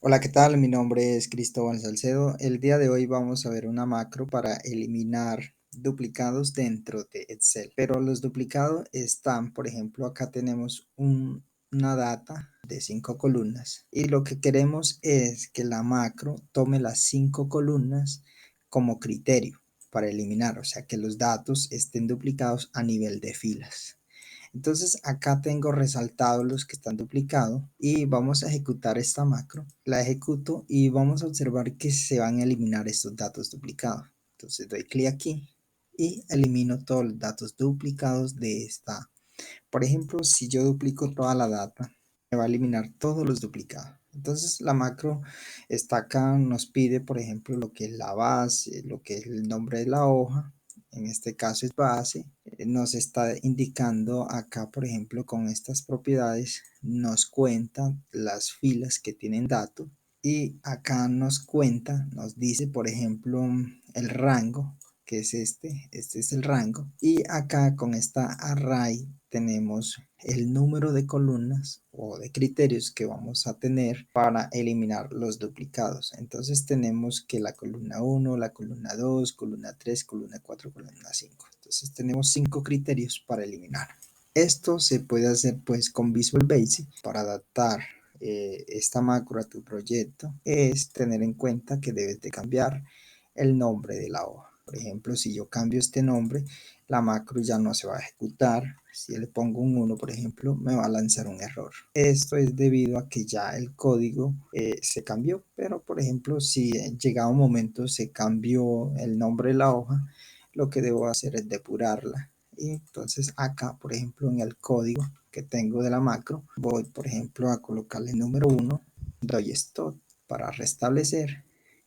Hola, ¿qué tal? Mi nombre es Cristóbal Salcedo. El día de hoy vamos a ver una macro para eliminar duplicados dentro de Excel. Pero los duplicados están, por ejemplo, acá tenemos una data de 5 columnas y lo que queremos es que la macro tome las 5 columnas como criterio para eliminar, o sea, que los datos estén duplicados a nivel de filas. Entonces acá tengo resaltados los que están duplicados y vamos a ejecutar esta macro. La ejecuto y vamos a observar que se van a eliminar estos datos duplicados. Entonces doy clic aquí y elimino todos los datos duplicados de esta. Por ejemplo, si yo duplico toda la data, me va a eliminar todos los duplicados. Entonces la macro está acá, nos pide, por ejemplo, lo que es la base, lo que es el nombre de la hoja, en este caso es base, nos está indicando acá, por ejemplo, con estas propiedades, nos cuenta las filas que tienen datos y acá nos cuenta, nos dice, por ejemplo, el rango, que es este es el rango, y acá con esta array tenemos el número de columnas o de criterios que vamos a tener para eliminar los duplicados. Entonces tenemos que la columna 1, la columna 2, columna 3, columna 4, columna 5. Entonces tenemos 5 criterios para eliminar. Esto se puede hacer pues con Visual Basic para adaptar esta macro a tu proyecto. Es tener en cuenta que debes de cambiar el nombre de la hoja. Por ejemplo, si yo cambio este nombre, la macro ya no se va a ejecutar. Si le pongo un 1, por ejemplo, me va a lanzar un error. Esto es debido a que ya el código se cambió, pero por ejemplo, si llegado un momento se cambió el nombre de la hoja, lo que debo hacer es depurarla. Y entonces acá, por ejemplo, en el código que tengo de la macro, voy, por ejemplo, a colocarle el número 1, doy stop para restablecer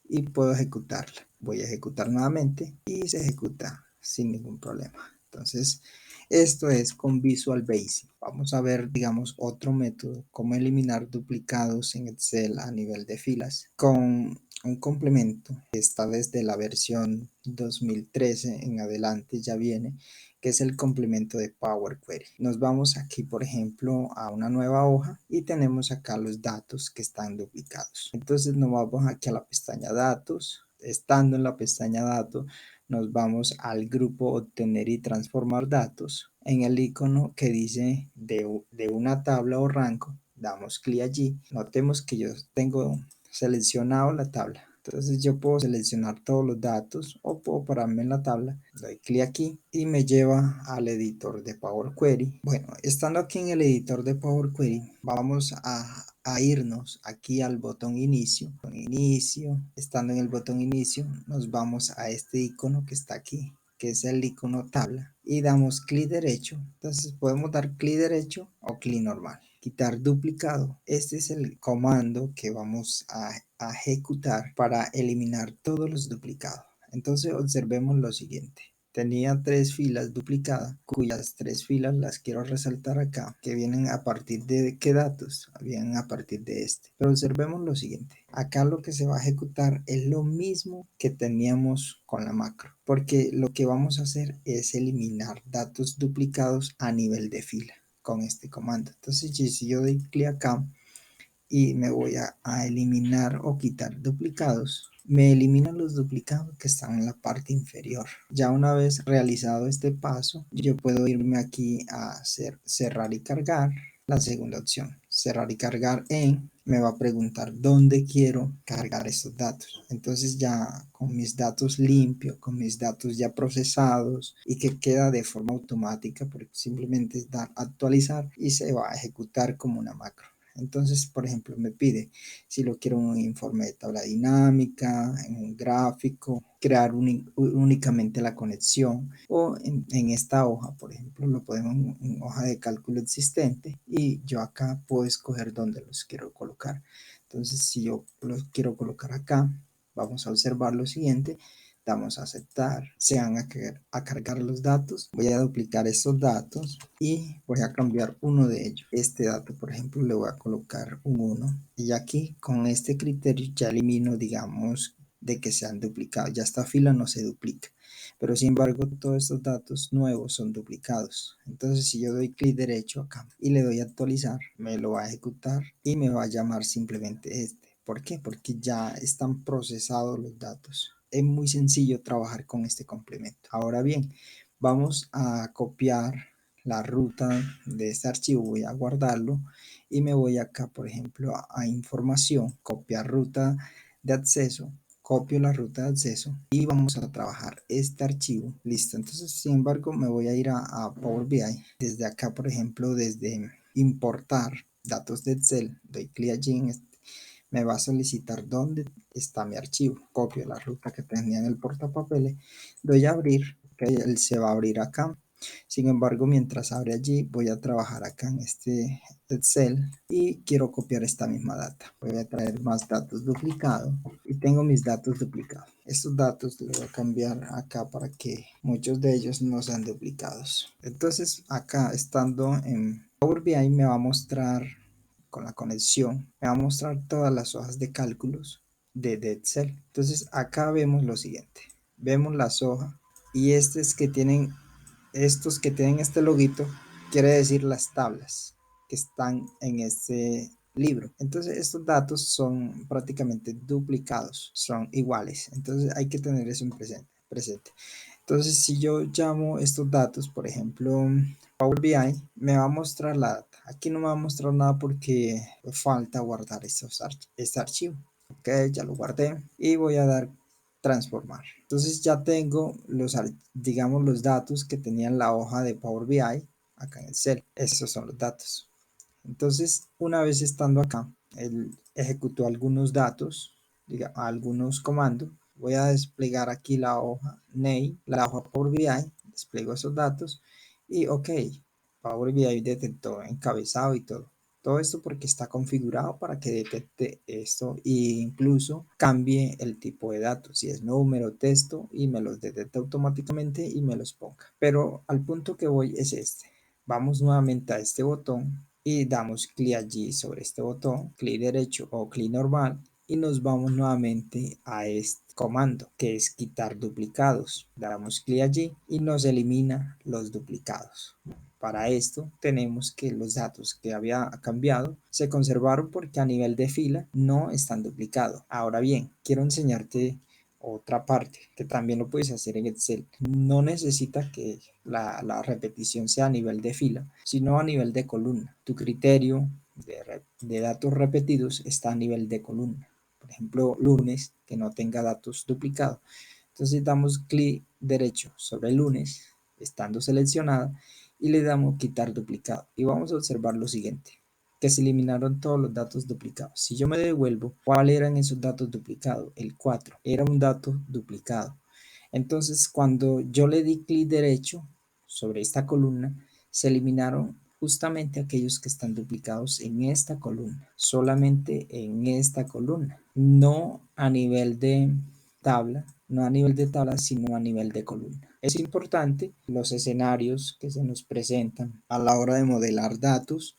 y puedo ejecutarla. Voy a ejecutar nuevamente y se ejecuta sin ningún problema. Entonces, esto es con Visual Basic. Vamos a ver, digamos, otro método, cómo eliminar duplicados en Excel a nivel de filas con un complemento que está desde la versión 2013 en adelante ya viene, que es el complemento de Power Query. Nos vamos aquí, por ejemplo, a una nueva hoja y tenemos acá los datos que están duplicados. Entonces nos vamos aquí a la pestaña datos. Estando en la pestaña datos, nos vamos al grupo obtener y transformar datos. En el icono que dice de una tabla o rango, damos clic allí. Notemos que yo tengo seleccionado la tabla. Entonces yo puedo seleccionar todos los datos o puedo pararme en la tabla, doy clic aquí y me lleva al editor de Power Query. Bueno, estando aquí en el editor de Power Query, vamos a irnos aquí al botón inicio. Estando en el botón inicio, nos vamos a este icono que está aquí, que es el icono tabla, y damos clic derecho. Entonces podemos dar clic derecho o clic normal. Quitar duplicado. Este es el comando que vamos a ejecutar para eliminar todos los duplicados. Entonces observemos lo siguiente. Tenía 3 filas duplicadas, cuyas 3 filas las quiero resaltar acá, que vienen a partir de qué datos, vienen a partir de este. Pero observemos lo siguiente. Acá lo que se va a ejecutar es lo mismo que teníamos con la macro, porque lo que vamos a hacer es eliminar datos duplicados a nivel de fila con este comando. Entonces, si yo doy clic acá y me voy a eliminar o quitar duplicados, me eliminan los duplicados que están en la parte inferior. Ya una vez realizado este paso, yo puedo irme aquí a hacer cerrar y cargar. La segunda opción, cerrar y cargar me va a preguntar dónde quiero cargar estos datos. Entonces ya con mis datos limpios, con mis datos ya procesados y que queda de forma automática porque simplemente es dar actualizar y se va a ejecutar como una macro. Entonces, por ejemplo, me pide si lo quiero en un informe de tabla dinámica, en un gráfico, crear únicamente la conexión o en esta hoja, por ejemplo, lo podemos en hoja de cálculo existente y yo acá puedo escoger dónde los quiero colocar. Entonces, si yo los quiero colocar acá, vamos a observar lo siguiente. Damos a aceptar, se van a cargar los datos, voy a duplicar estos datos y voy a cambiar uno de ellos. Este dato, por ejemplo, le voy a colocar un 1 y aquí con este criterio ya elimino, digamos, de que sean duplicados. Ya esta fila no se duplica, pero sin embargo todos estos datos nuevos son duplicados. Entonces si yo doy clic derecho acá y le doy a actualizar, me lo va a ejecutar y me va a llamar simplemente este. ¿Por qué? Porque ya están procesados los datos. Es muy sencillo trabajar con este complemento. Ahora bien, vamos a copiar la ruta de este archivo. Voy a guardarlo y me voy acá, por ejemplo, a información, copiar ruta de acceso. Copio la ruta de acceso y vamos a trabajar este archivo. Listo. Entonces, sin embargo, me voy a ir a Power BI. Desde acá, por ejemplo, desde importar datos de Excel, doy clic allí me va a solicitar dónde está mi archivo. Copio la ruta que tenía en el portapapeles, doy a abrir, que él se va a abrir acá. Sin embargo, mientras abre allí, voy a trabajar acá en este Excel y quiero copiar esta misma data. Voy a traer más datos duplicados y tengo mis datos duplicados. Estos datos los voy a cambiar acá para que muchos de ellos no sean duplicados. Entonces, acá estando en Power BI me va a mostrar con la conexión, me va a mostrar todas las hojas de cálculos de Excel. Entonces acá vemos lo siguiente, vemos las hojas y estos que tienen este loguito, quiere decir las tablas que están en este libro. Entonces estos datos son prácticamente duplicados, son iguales. Entonces hay que tener eso en presente. Entonces, si yo llamo estos datos, por ejemplo, Power BI, me va a mostrar la data. Aquí no me va a mostrar nada porque falta guardar este archivo. Ok, ya lo guardé y voy a dar transformar. Entonces ya tengo digamos, los datos que tenía en la hoja de Power BI acá en Excel. Esos son los datos. Entonces, una vez estando acá, él ejecutó algunos datos, algunos comandos. Voy a desplegar aquí la hoja NEI, la hoja Power BI, despliego esos datos y ok, Power BI detectó encabezado y todo. Todo esto porque está configurado para que detecte esto e incluso cambie el tipo de datos, si es número, texto, y me los detecta automáticamente y me los ponga. Pero al punto que voy es este. Vamos nuevamente a este botón y damos clic allí sobre este botón, clic derecho o clic normal y nos vamos nuevamente a este comando que es quitar duplicados. Damos clic allí y nos elimina los duplicados. Para esto tenemos que los datos que había cambiado se conservaron porque a nivel de fila no están duplicados. Ahora bien, quiero enseñarte otra parte que también lo puedes hacer en Excel. No necesita que la repetición sea a nivel de fila, sino a nivel de columna. Tu criterio de datos repetidos está a nivel de columna. Por ejemplo, lunes, que no tenga datos duplicados. Entonces damos clic derecho sobre el lunes, estando seleccionada, y le damos quitar duplicado. Y vamos a observar lo siguiente, que se eliminaron todos los datos duplicados. Si yo me devuelvo, ¿cuáles eran esos datos duplicados? El 4 era un dato duplicado. Entonces, cuando yo le di clic derecho sobre esta columna, se eliminaron justamente aquellos que están duplicados en esta columna, solamente en esta columna, no a nivel de tabla, no a nivel de tabla, sino a nivel de columna. Es importante los escenarios que se nos presentan a la hora de modelar datos,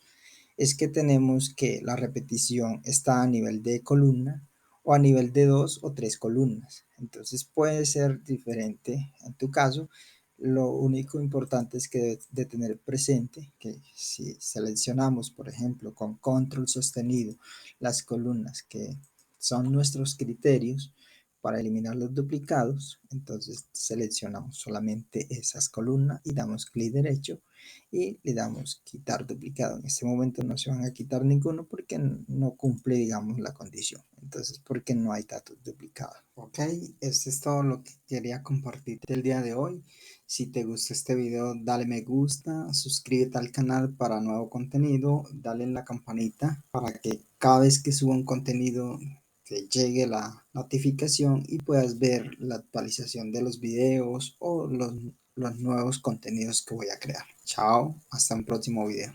es que tenemos que la repetición está a nivel de columna o a nivel de 2 o 3 columnas. Entonces puede ser diferente en tu caso. Lo único importante es que de tener presente que si seleccionamos, por ejemplo, con control sostenido las columnas que son nuestros criterios para eliminar los duplicados, entonces seleccionamos solamente esas columnas y damos clic derecho y le damos quitar duplicado. En este momento no se van a quitar ninguno porque no cumple, digamos, la condición. Entonces, porque no hay datos duplicados. Ok, esto es todo lo que quería compartirte el día de hoy. Si te gustó este video, dale me gusta, suscríbete al canal para nuevo contenido, dale en la campanita para que cada vez que suba un contenido te llegue la notificación y puedas ver la actualización de los videos o los nuevos contenidos que voy a crear. Chao, hasta un próximo video.